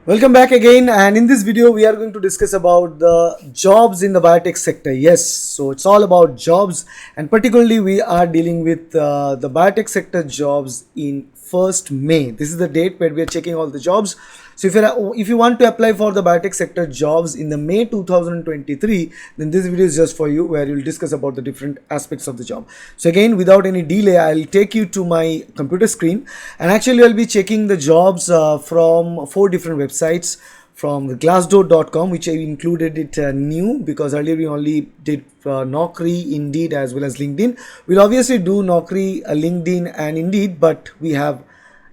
Welcome back again, and in this video we are going to discuss about the jobs in the biotech sector. Yes, so it's all about jobs, and particularly we are dealing with the biotech sector jobs in 1st May. This is the date where we are checking all the jobs. So if you want to apply for the biotech sector jobs in the May 2023, then this video is just for you, where you'll discuss about the different aspects of the job. So again, without any delay, I'll take you to my computer screen, and actually I'll be checking the jobs from 4 different websites. From the glassdoor.com, which I included it new, because earlier we only did Naukri, Indeed as well as LinkedIn. We'll obviously do Naukri, LinkedIn and Indeed, but we have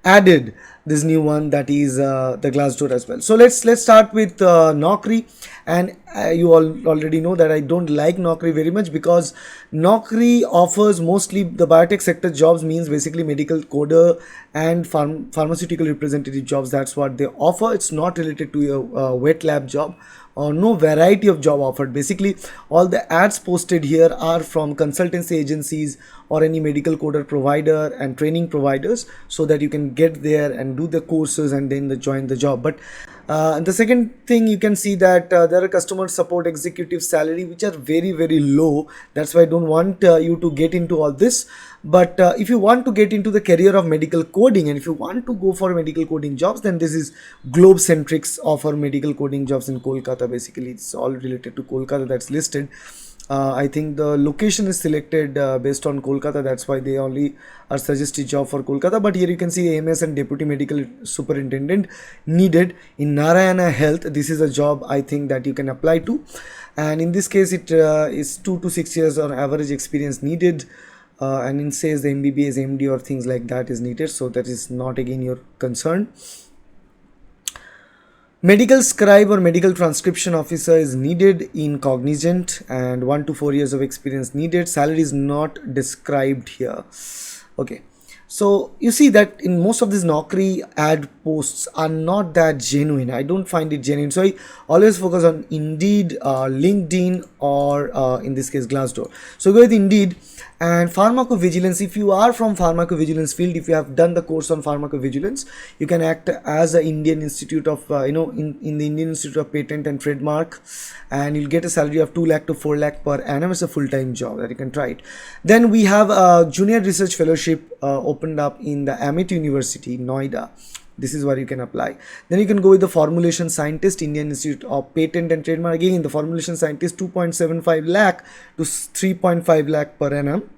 added this new one, that is the Glassdoor as well. So let's start with Naukri, and you all already know that I don't like Naukri very much, because Naukri offers mostly the biotech sector jobs, means basically medical coder and pharmaceutical representative jobs. That's what they offer. It's not related to a wet lab job, or no variety of job offered. Basically all the ads posted here are from consultancy agencies or any medical coder provider and training providers, so that you can get there and do the courses and then join the job. But the second thing, you can see that there are customer support executive salary which are very low. That's why I don't want you to get into all this. But if you want to get into the career of medical coding, and if you want to go for medical coding jobs, then this is Globecentrics offer medical coding jobs in Kolkata. Basically it's all related to Kolkata that's listed. I think the location is selected based on Kolkata. That's why they only are suggested job for Kolkata. But here you can see AMS and Deputy Medical Superintendent needed in Narayana Health. This is a job I think that you can apply to, and in this case it is 2 to 6 years on average experience needed, and it says the MBBS, MD or things like that is needed. So that is not again your concern. Medical scribe or medical transcription officer is needed in Cognizant, and 1 to 4 years of experience needed. Salary is not described here. Okay, so you see that in most of these Naukri ad posts are not that genuine. I don't find it genuine, so I always focus on Indeed, LinkedIn, or in this case Glassdoor. So go with Indeed. And pharmacovigilance, if you are from pharmacovigilance field, if you have done the course on pharmacovigilance, you can act as a Indian Institute of in the Indian Institute of Patent and Trademark, and you'll get a salary of 2 lakh to 4 lakh per annum. It's a full-time job that you can try it. Then we have a junior research fellowship opened up in the Amit University, Noida. This is where you can apply. Then you can go with the formulation scientist, Indian Institute of Patent and Trademark. Again, the formulation scientist, 2.75 lakh to 3.5 lakh per annum.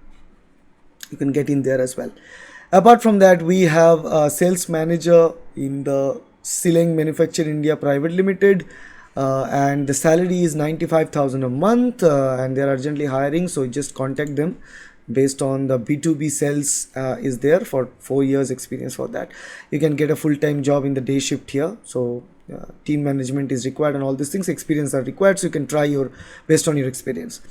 You can get in there as well. Apart from that, we have a sales manager in the Sileng Manufacture India Private Limited, and the salary is 95,000 a month, and they are urgently hiring, so just contact them. Based on the B2B sales is there for 4 years experience. For that you can get a full-time job in the day shift here. So team management is required and all these things, experience are required, so you can try your based on your experience.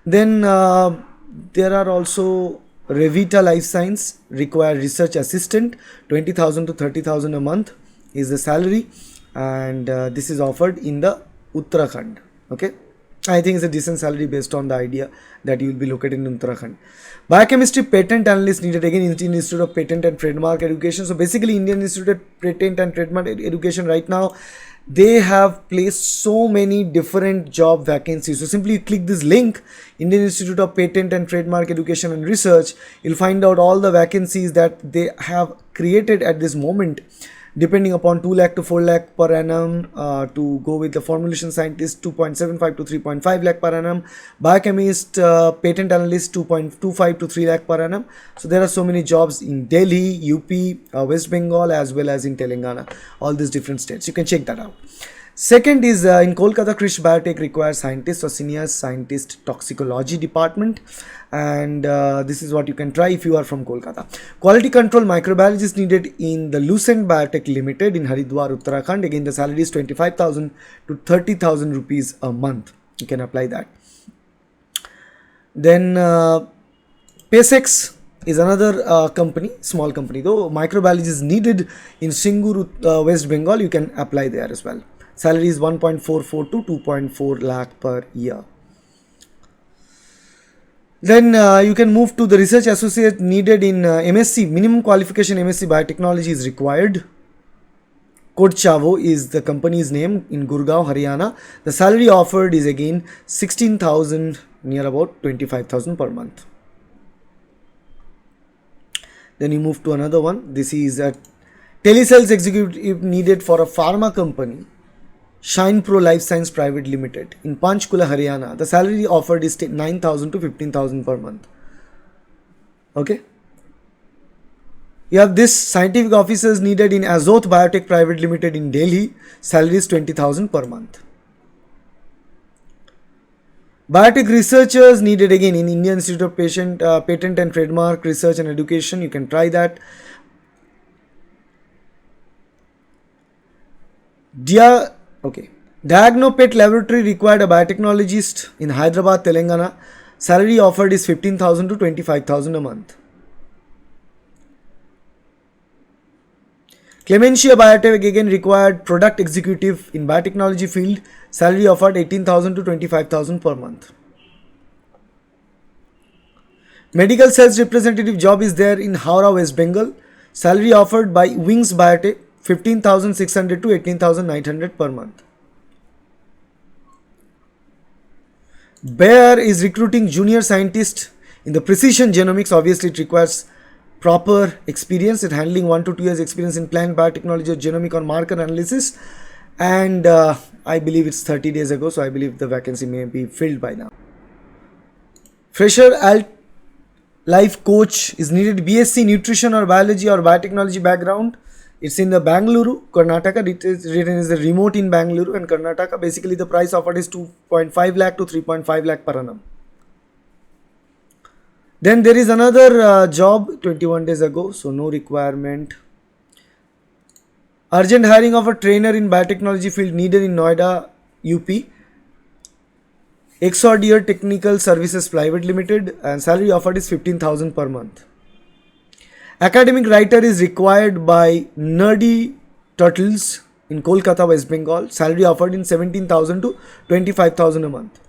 Then there are also Revita Life Science require research assistant, 20,000 to 30,000 a month is the salary, and this is offered in the Uttarakhand. Okay, I think it's a decent salary based on the idea that you will be located in Uttarakhand. Biochemistry patent analyst needed, again Indian Institute of Patent and Trademark Education. So basically Indian Institute of Patent and Trademark Education right now, they have placed so many different job vacancies. So simply click this link, Indian Institute of Patent and Trademark Education and Research. You'll find out all the vacancies that they have created at this moment, depending upon 2 lakh to 4 lakh per annum. To go with the formulation scientist, 2.75 to 3.5 lakh per annum. Biochemist, patent analyst, 2.25 to 3 lakh per annum. So there are so many jobs in Delhi, UP, West Bengal, as well as in Telangana, all these different states. You can check that out. Second is in Kolkata, Krish Biotech requires scientist or senior scientist toxicology department, and this is what you can try if you are from Kolkata. Quality control microbiologist needed in the Lucent Biotech Limited in Haridwar, Uttarakhand. Again, the salary is 25,000 to 30,000 rupees a month. You can apply that. Then PaySex is another company, small company though. Microbiologist needed in Singur, West Bengal. You can apply there as well. Salary is 1.44 to 2.4 lakh per year. Then you can move to the research associate needed in MSc. Minimum qualification MSc Biotechnology is required. Kodchavo is the company's name in Gurgaon, Haryana. The salary offered is again 16,000, near about 25,000 per month. Then you move to another one. This is a telesales executive needed for a pharma company, Shine Pro Life Science Private Limited in Panchkula, Haryana. The salary offered is 9,000 to 15,000 per month. Okay. You have this scientific officers needed in Azoth Biotech Private Limited in Delhi. Salary is 20,000 per month. Biotech researchers needed again in Indian Institute of Patent and Trademark Research and Education. You can try that. Diagnopet Laboratory required a biotechnologist in Hyderabad, Telangana. Salary offered is 15,000 to 25,000 a month. Clementia Biotech again required product executive in biotechnology field. Salary offered 18,000 to 25,000 per month. Medical sales representative job is there in Howrah, West Bengal. Salary offered by Wings Biotech 15,600 to 18,900 per month. Bayer is recruiting junior scientist in the precision genomics. Obviously, it requires proper experience in handling 1 to 2 years experience in plant biotechnology or genomic or marker analysis. And I believe it's 30 days ago, so I believe the vacancy may be filled by now. Fresher alt life coach is needed, BSc nutrition or biology or biotechnology background. It's in the Bangalore, Karnataka. It is written as the remote in Bangalore and Karnataka. Basically, the price offered is 2.5 lakh to 3.5 lakh per annum. Then there is another job 21 days ago, so no requirement. Urgent hiring of a trainer in biotechnology field needed in Noida, UP. Exordier Technical Services Private Limited, and salary offered is 15,000 per month. Academic writer is required by Nerdy Turtles in Kolkata, West Bengal. Salary offered in 17,000 to 25,000 a month.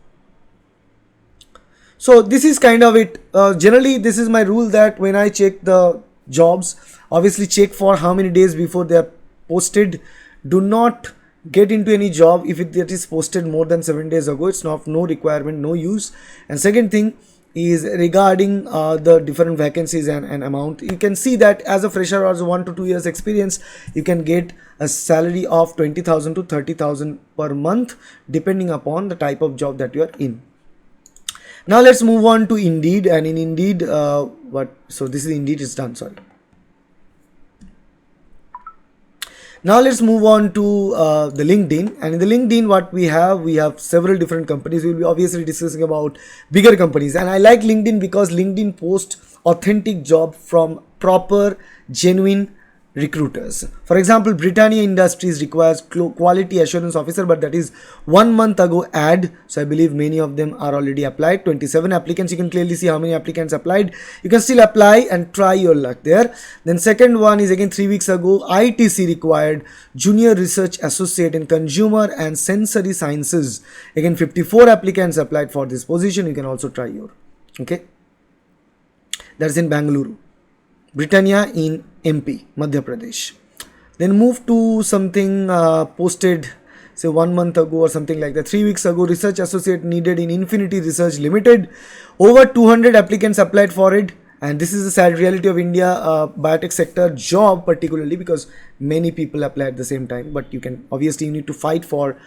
So this is kind of it. Generally, this is my rule that when I check the jobs, obviously check for how many days before they are posted. Do not get into any job if it is posted more than 7 days ago. It's not no requirement, no use. And second thing is regarding the different vacancies and amount. You can see that as a fresher or 1 to 2 years experience, you can get a salary of 20,000 to 30,000 per month depending upon the type of job that you are in. Now let's move on to Indeed, and in Indeed, so this is Indeed is done, sorry. Now let's move on to the LinkedIn, and in the LinkedIn what we have several different companies. We'll be obviously discussing about bigger companies, and I like LinkedIn because LinkedIn posts authentic job from proper, genuine recruiters. For example, Britannia Industries requires quality assurance officer, but that is 1 month ago ad, so I believe many of them are already applied. 27 applicants. You can clearly see how many applicants applied. You can still apply and try your luck there. Then second one is again 3 weeks ago, ITC required junior research associate in consumer and sensory sciences. Again 54 applicants applied for this position. You can also try your, okay, that's in Bangalore. Britannia in MP, Madhya Pradesh. Then move to something posted say 1 month ago or something like that. 3 weeks ago, research associate needed in Infinity Research Limited. Over 200 applicants applied for it. And this is the sad reality of India biotech sector job, particularly because many people apply at the same time. But you can obviously you need to fight for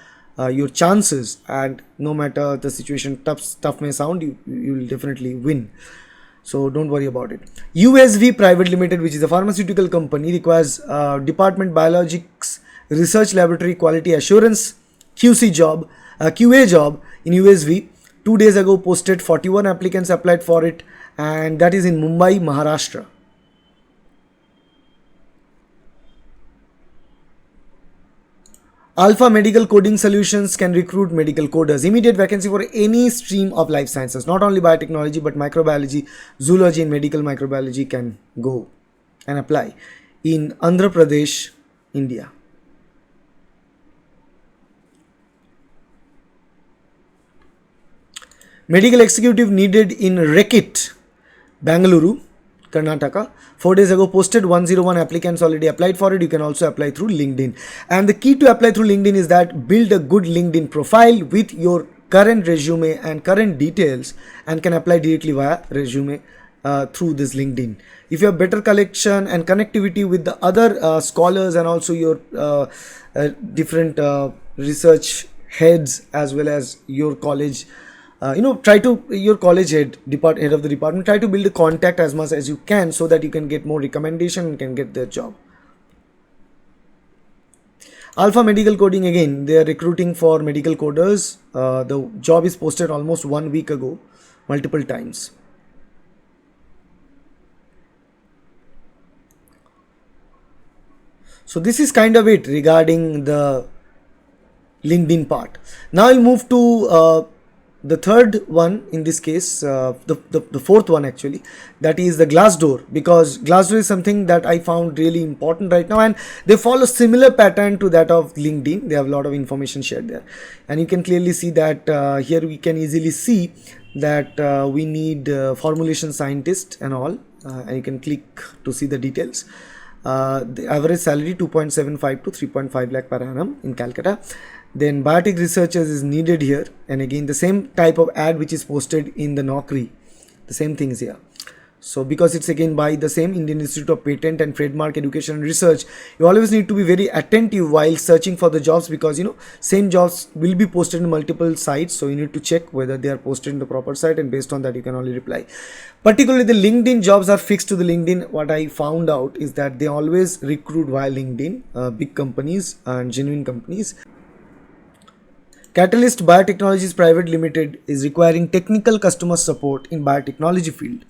your chances, and no matter the situation tough may sound, you will definitely win. So don't worry about it. USV Private Limited, which is a pharmaceutical company, requires Department Biologics Research Laboratory Quality Assurance QC job, QA job in USV. 2 days ago posted, 41 applicants applied for it, and that is in Mumbai, Maharashtra. Alpha Medical Coding Solutions can recruit medical coders. Immediate vacancy for any stream of life sciences, not only biotechnology but microbiology, zoology and medical microbiology can go and apply in Andhra Pradesh, India. Medical executive needed in Rekit, Bangalore. Karnataka. 4 days ago posted, 101 applicants already applied for it. You can also apply through LinkedIn. And the key to apply through LinkedIn is that build a good LinkedIn profile with your current resume and current details, and can apply directly via resume through this LinkedIn. If you have better collection and connectivity with the other scholars and also your different research heads as well as your college, try to your college head of the department, try to build a contact as much as you can so that you can get more recommendation and can get their job. Alpha Medical Coding, again they are recruiting for medical coders. The job is posted almost 1 week ago, multiple times. So this is kind of it regarding the LinkedIn part. Now I'll move to the third one in this case, the fourth one actually, that is the Glassdoor, because Glassdoor is something that I found really important right now, and they follow similar pattern to that of LinkedIn. They have a lot of information shared there, and you can clearly see that here we can easily see that we need formulation scientist and all, and you can click to see the details. The average salary 2.75 to 3.5 lakh per annum in Calcutta. Then biotech researchers is needed here, and again the same type of ad which is posted in the Naukri, the same things here. So because it's again by the same Indian Institute of Patent and Trademark Education and Research, you always need to be very attentive while searching for the jobs, because same jobs will be posted in multiple sites, so you need to check whether they are posted in the proper site, and based on that you can only reply. Particularly the LinkedIn jobs are fixed to the LinkedIn. What I found out is that they always recruit via LinkedIn, big companies and genuine companies. Catalyst Biotechnologies Private Limited is requiring technical customer support in biotechnology field,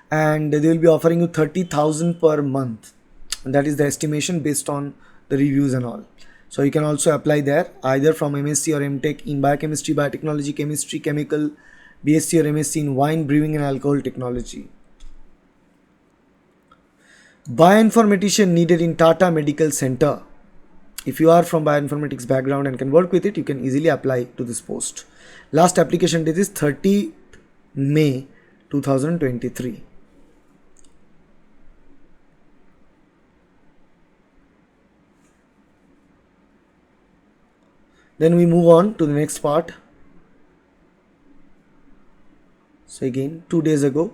and they will be offering you 30,000 per month, and that is the estimation based on the reviews and all. So you can also apply there either from MSc or MTech in biochemistry, biotechnology, chemistry, chemical, BSc or MSc in wine, brewing and alcohol technology. Bioinformatician needed in Tata Medical Center. If you are from bioinformatics background and can work with it, you can easily apply to this post. Last application date is 30 May 2023. Then we move on to the next part. So again, 2 days ago,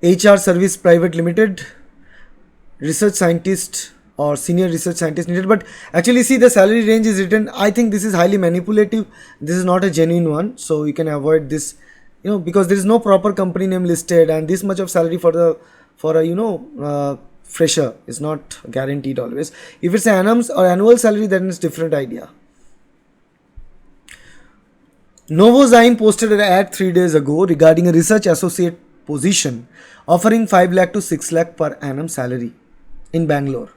HR Service Private Limited, research scientist or senior research scientist needed, but actually see the salary range is written. I think this is highly manipulative. This is not a genuine one, so you can avoid this, because there is no proper company name listed, and this much of salary for a fresher is not guaranteed always. If it's an annum or annual salary, then it's different idea. Novozyme posted an ad 3 days ago regarding a research associate position, offering 5 lakh to 6 lakh per annum salary in Bangalore.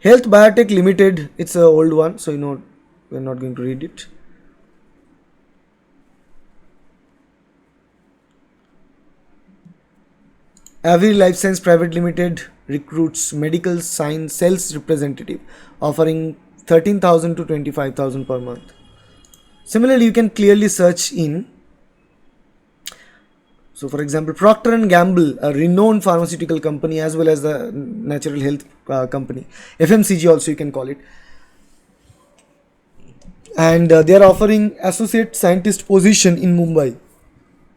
Health Biotech Limited, it's an old one, so we're not going to read it. Avery Life Science Private Limited recruits medical science sales representative, offering 13,000 to 25,000 per month. Similarly, you can clearly search in. So for example, Procter & Gamble, a renowned pharmaceutical company as well as the natural health company, FMCG also you can call it, and they are offering associate scientist position in Mumbai.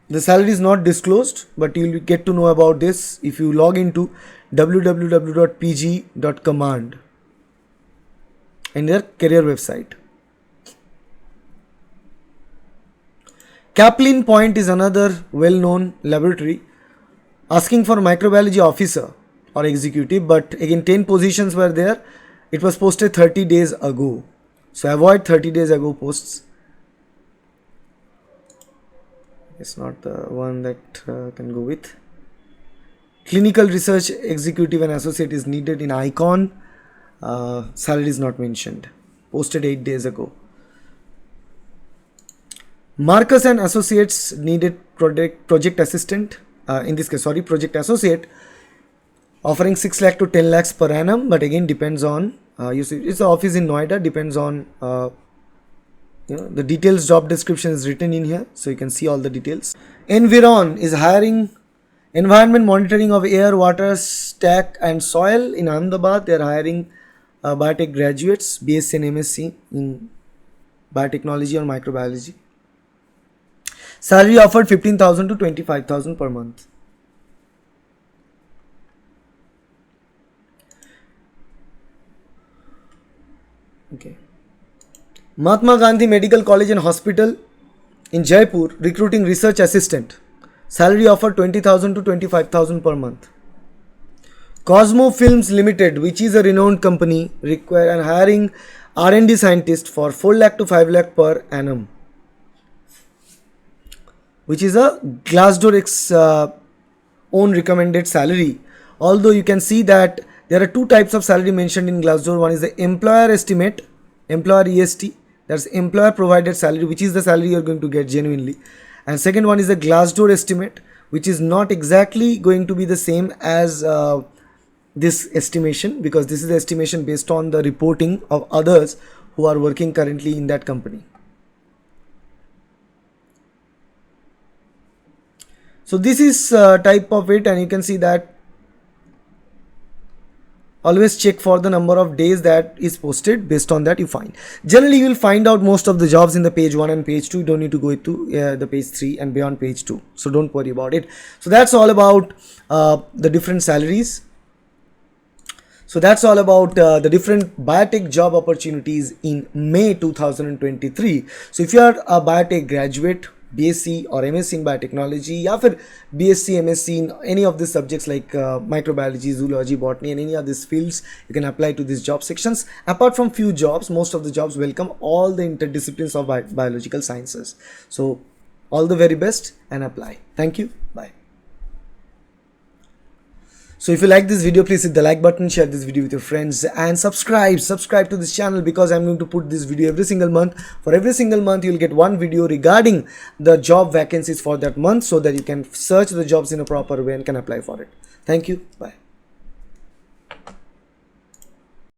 The salary is not disclosed, but you will get to know about this if you log into www.pg.command in their career website. Kaplan Point is another well-known laboratory asking for microbiology officer or executive, but again 10 positions were there. It was posted 30 days ago, so avoid 30 days ago posts. It's not the one that can go with. Clinical research executive and associate is needed in Icon. Salary is not mentioned. Posted 8 days ago. Marcus and Associates needed project assistant. In this case, project associate, offering 6 lakh to 10 lakhs per annum, but again depends on You see, it's the office in Noida. Depends on the details. Job description is written in here, so you can see all the details. Environ is hiring environment monitoring of air, water, stack, and soil in Ahmedabad. They are hiring biotech graduates, BSc and MSc in biotechnology or microbiology. Salary offered 15,000 to 25,000 per month. Okay. Mahatma Gandhi Medical College and Hospital in Jaipur recruiting research assistant. Salary offered 20,000 to 25,000 per month. Cosmo Films Limited, which is a renowned company, require and hiring R&D scientist for 4 lakh to 5 lakh per annum, which is a Glassdoor own recommended salary. Although you can see that there are two types of salary mentioned in Glassdoor. One is the employer estimate, employer EST, that's employer provided salary, which is the salary you're going to get genuinely. And second one is the Glassdoor estimate, which is not exactly going to be the same as this estimation, because this is the estimation based on the reporting of others who are working currently in that company. So this is type of it, and you can see that always check for the number of days that is posted. Based on that you find. Generally you will find out most of the jobs in the page 1 and page 2. You don't need to go to the page 3 and beyond page 2. So don't worry about it. So that's all about the different salaries. So that's all about the different biotech job opportunities in May 2023. So if you are a biotech graduate, BSc or MSc in biotechnology, या फिर BSc, MSc in any of the subjects like microbiology, zoology, botany, and any of these fields, you can apply to these job sections. Apart from few jobs, most of the jobs welcome all the interdisciplines of biological sciences. So all the very best and apply. Thank you. Bye. So if you like this video, please hit the like button, share this video with your friends, and subscribe to this channel, because I'm going to put this video every single month. For every single month you'll get one video regarding the job vacancies for that month, so that you can search the jobs in a proper way and can apply for it. Thank you. Bye.